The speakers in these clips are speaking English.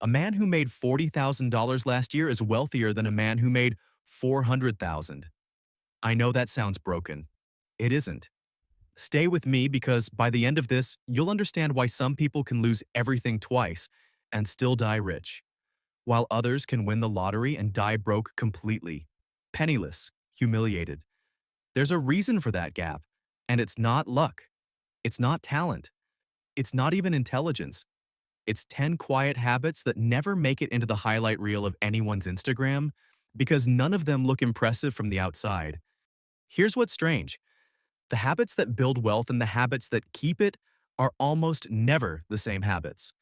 A man who made $40,000 last year is wealthier than a man who made 400,000. I know that sounds broken. It isn't. Stay with me because by the end of this, you'll understand why some people can lose everything twice and still die rich, while others can win the lottery and die broke completely, penniless, humiliated. There's a reason for that gap, and it's not luck. It's not talent. It's not even intelligence. It's 10 quiet habits that never make it into the highlight reel of anyone's Instagram because none of them look impressive from the outside. Here's what's strange. The habits that build wealth and the habits that keep it are almost never the same habits.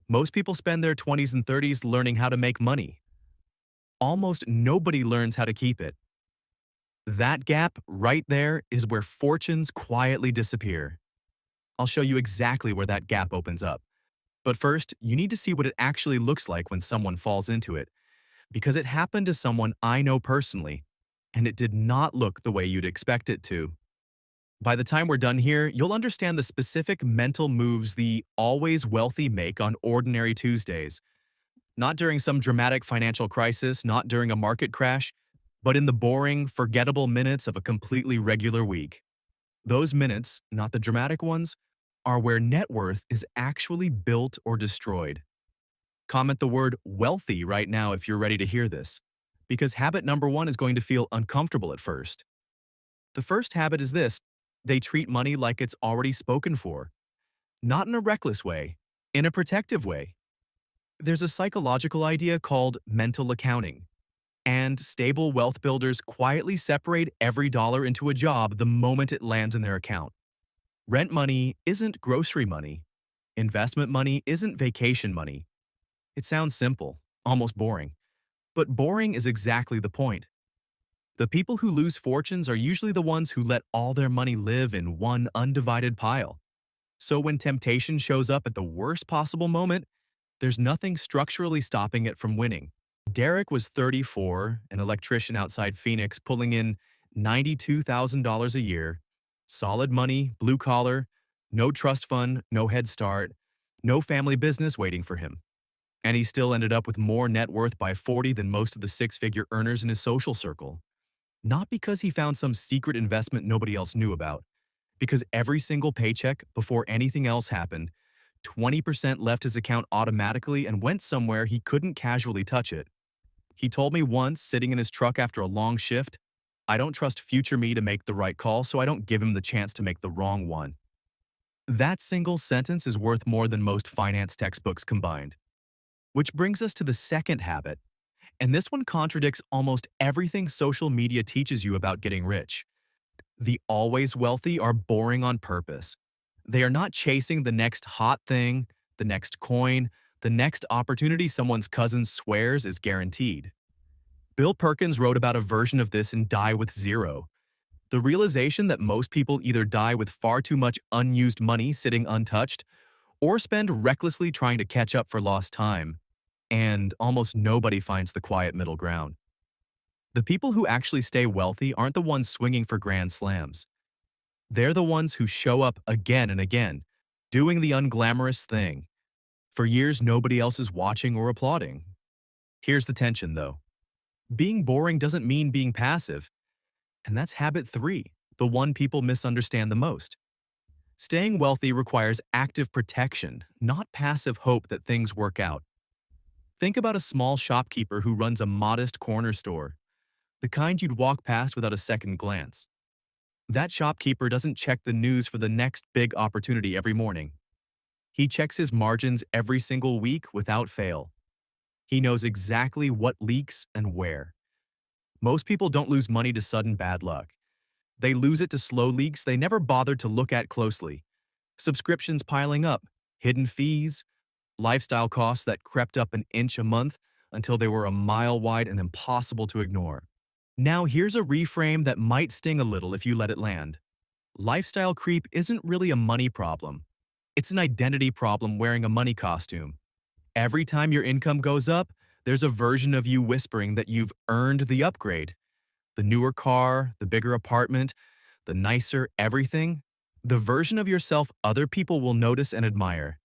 Most people spend their 20s and 30s learning how to make money. Almost nobody learns how to keep it. That gap right there is where fortunes quietly disappear. I'll show you exactly where that gap opens up. But first, you need to see what it actually looks like when someone falls into it, because it happened to someone I know personally, and it did not look the way you'd expect it to. By the time we're done here, you'll understand the specific mental moves the always wealthy make on ordinary Tuesdays. Not during some dramatic financial crisis, not during a market crash, but in the boring, forgettable minutes of a completely regular week. Those minutes, not the dramatic ones, are where net worth is actually built or destroyed. Comment the word wealthy right now if you're ready to hear this, because habit number one is going to feel uncomfortable at first. The first habit is this: they treat money like it's already spoken for. Not in a reckless way, in a protective way. There's a psychological idea called mental accounting, and stable wealth builders quietly separate every dollar into a job the moment it lands in their account. Rent money isn't grocery money. Investment money isn't vacation money. It sounds simple, almost boring. But boring is exactly the point. The people who lose fortunes are usually the ones who let all their money live in one undivided pile. So when temptation shows up at the worst possible moment, there's nothing structurally stopping it from winning. Derek was 34, an electrician outside Phoenix, pulling in $92,000 a year. Solid money, blue collar, no trust fund, no head start, no family business waiting for him. And he still ended up with more net worth by 40 than most of the six-figure earners in his social circle. Not because he found some secret investment nobody else knew about, because every single paycheck, before anything else happened, 20% left his account automatically and went somewhere he couldn't casually touch it. He told me once, sitting in his truck after a long shift, "I don't trust future me to make the right call, so I don't give him the chance to make the wrong one." That single sentence is worth more than most finance textbooks combined. Which brings us to the second habit, and this one contradicts almost everything social media teaches you about getting rich. The always wealthy are boring on purpose. They are not chasing the next hot thing, the next coin, the next opportunity someone's cousin swears is guaranteed. Bill Perkins wrote about a version of this in Die with Zero. The realization that most people either die with far too much unused money sitting untouched or spend recklessly trying to catch up for lost time. And almost nobody finds the quiet middle ground. The people who actually stay wealthy aren't the ones swinging for grand slams. They're the ones who show up again and again, doing the unglamorous thing. For years, nobody else is watching or applauding. Here's the tension, though. Being boring doesn't mean being passive. And that's habit three, the one people misunderstand the most. Staying wealthy requires active protection, not passive hope that things work out. Think about a small shopkeeper who runs a modest corner store, the kind you'd walk past without a second glance. That shopkeeper doesn't check the news for the next big opportunity every morning. He checks his margins every single week without fail. He knows exactly what leaks and where. Most people don't lose money to sudden bad luck. They lose it to slow leaks they never bothered to look at closely. Subscriptions piling up, hidden fees, lifestyle costs that crept up an inch a month until they were a mile wide and impossible to ignore. Now here's a reframe that might sting a little if you let it land. Lifestyle creep isn't really a money problem. It's an identity problem wearing a money costume. Every time your income goes up, there's a version of you whispering that you've earned the upgrade. The newer car, the bigger apartment, the nicer everything. The version of yourself other people will notice and admire.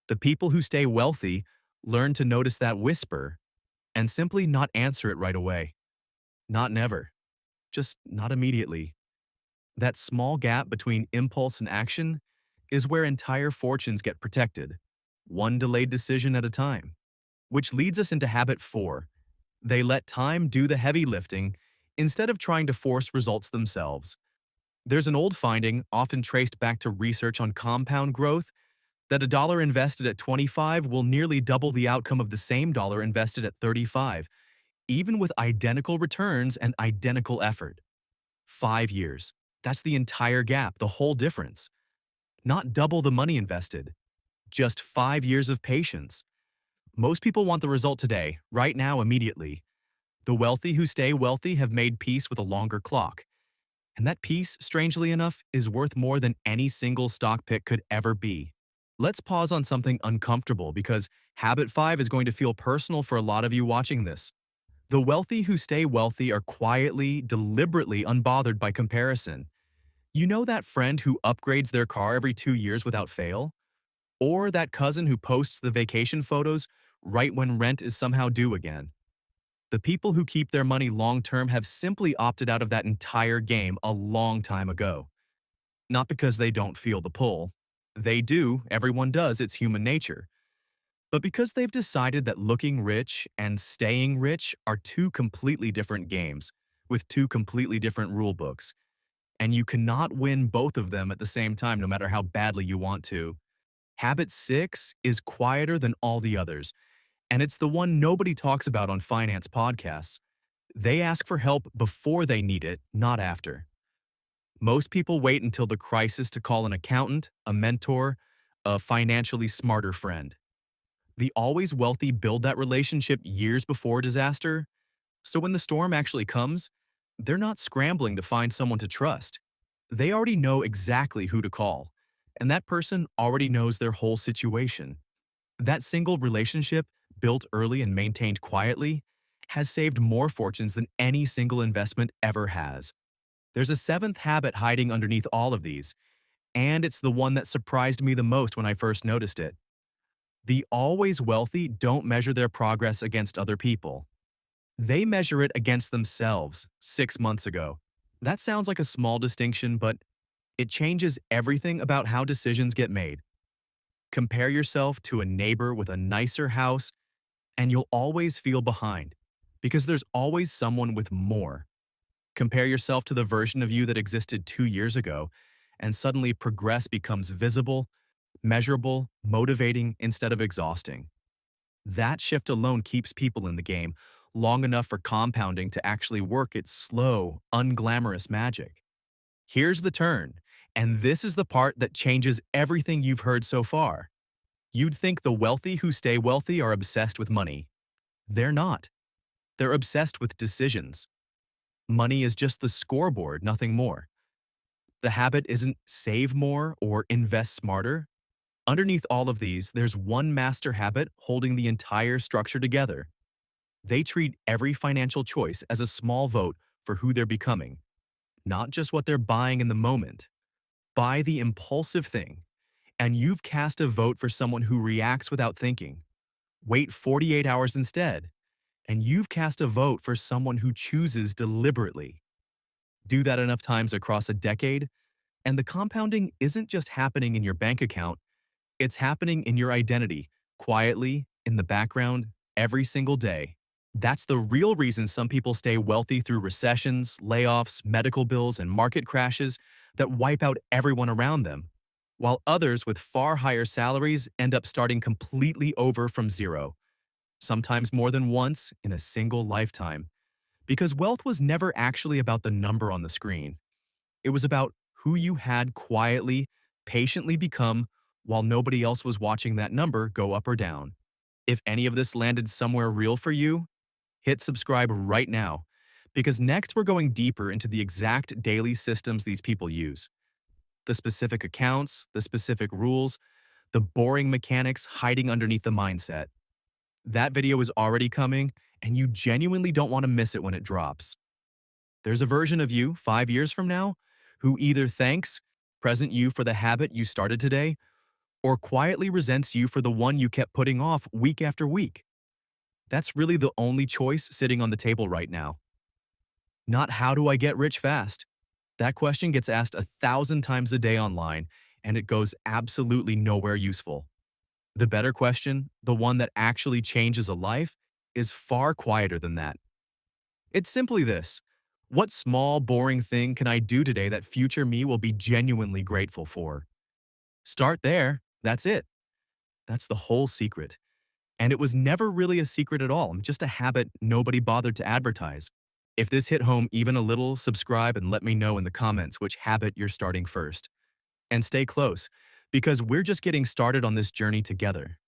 The people who stay wealthy Learn to notice that whisper and simply not answer it right away. Not never, just not immediately. That small gap between impulse and action is where entire fortunes get protected, one delayed decision at a time. Which leads us into habit 4. They let time do the heavy lifting instead of trying to force results themselves. There's an old finding, often traced back to research on compound growth, that a dollar invested at 25 will nearly double the outcome of the same dollar invested at 35, even with identical returns and identical effort. 5 years. That's the entire gap, the whole difference. Not double the money invested, just 5 years of patience. Most people want the result today, right now, immediately. The wealthy who stay wealthy have made peace with a longer clock. And that peace, strangely enough, is worth more than any single stock pick could ever be. Let's pause on something uncomfortable because habit 5 is going to feel personal for a lot of you watching this. The wealthy who stay wealthy are quietly, deliberately unbothered by comparison. You know that friend who upgrades their car every 2 years without fail? Or that cousin who posts the vacation photos right when rent is somehow due again? The people who keep their money long-term have simply opted out of that entire game a long time ago. Not because they don't feel the pull. They do, everyone does, it's human nature. But because they've decided that looking rich and staying rich are two completely different games, with two completely different rule books. And you cannot win both of them at the same time no matter how badly you want to. Habit 6 is quieter than all the others, and it's the one nobody talks about on finance podcasts. They ask for help before they need it, not after. Most people wait until the crisis to call an accountant, a mentor, a financially smarter friend. The always wealthy build that relationship years before disaster, so when the storm actually comes, they're not scrambling to find someone to trust. They already know exactly who to call, and that person already knows their whole situation. That single relationship, built early and maintained quietly, has saved more fortunes than any single investment ever has. There's a seventh habit hiding underneath all of these, and it's the one that surprised me the most when I first noticed it. The always wealthy don't measure their progress against other people. They measure it against themselves 6 months ago. That sounds like a small distinction, but it changes everything about how decisions get made. Compare yourself to a neighbor with a nicer house, and you'll always feel behind, because there's always someone with more. Compare yourself to the version of you that existed 2 years ago, and suddenly progress becomes visible, measurable, motivating instead of exhausting. That shift alone keeps people in the game long enough for compounding to actually work its slow, unglamorous magic. Here's the turn, and this is the part that changes everything you've heard so far. You'd think the wealthy who stay wealthy are obsessed with money. They're not. They're obsessed with decisions. Money is just the scoreboard, nothing more. The habit isn't save more or invest smarter. Underneath all of these, there's one master habit holding the entire structure together. They treat every financial choice as a small vote for who they're becoming, not just what they're buying in the moment. Buy the impulsive thing, and you've cast a vote for someone who reacts without thinking. Wait 48 hours instead, and you've cast a vote for someone who chooses deliberately. Do that enough times across a decade, and the compounding isn't just happening in your bank account, it's happening in your identity, quietly, in the background, every single day. That's the real reason some people stay wealthy through recessions, layoffs, medical bills, and market crashes that wipe out everyone around them, while others with far higher salaries end up starting completely over from zero, sometimes more than once in a single lifetime. Because wealth was never actually about the number on the screen. It was about who you had quietly, patiently become while nobody else was watching that number go up or down. If any of this landed somewhere real for you, hit subscribe right now, because next we're going deeper into the exact daily systems these people use. The specific accounts, the specific rules, the boring mechanics hiding underneath the mindset. That video is already coming, and you genuinely don't want to miss it when it drops. There's a version of you 5 years from now who either thanks present you for the habit you started today, or quietly resents you for the one you kept putting off week after week? That's really the only choice sitting on the table right now. Not how do I get rich fast? That question gets asked 1,000 times a day online, and it goes absolutely nowhere useful. The better question, the one that actually changes a life, is far quieter than that. It's simply this: what small, boring thing can I do today that future me will be genuinely grateful for? Start there. That's it. That's the whole secret. And it was never really a secret at all, just a habit nobody bothered to advertise. If this hit home even a little, subscribe and let me know in the comments which habit you're starting first. And stay close, because we're just getting started on this journey together.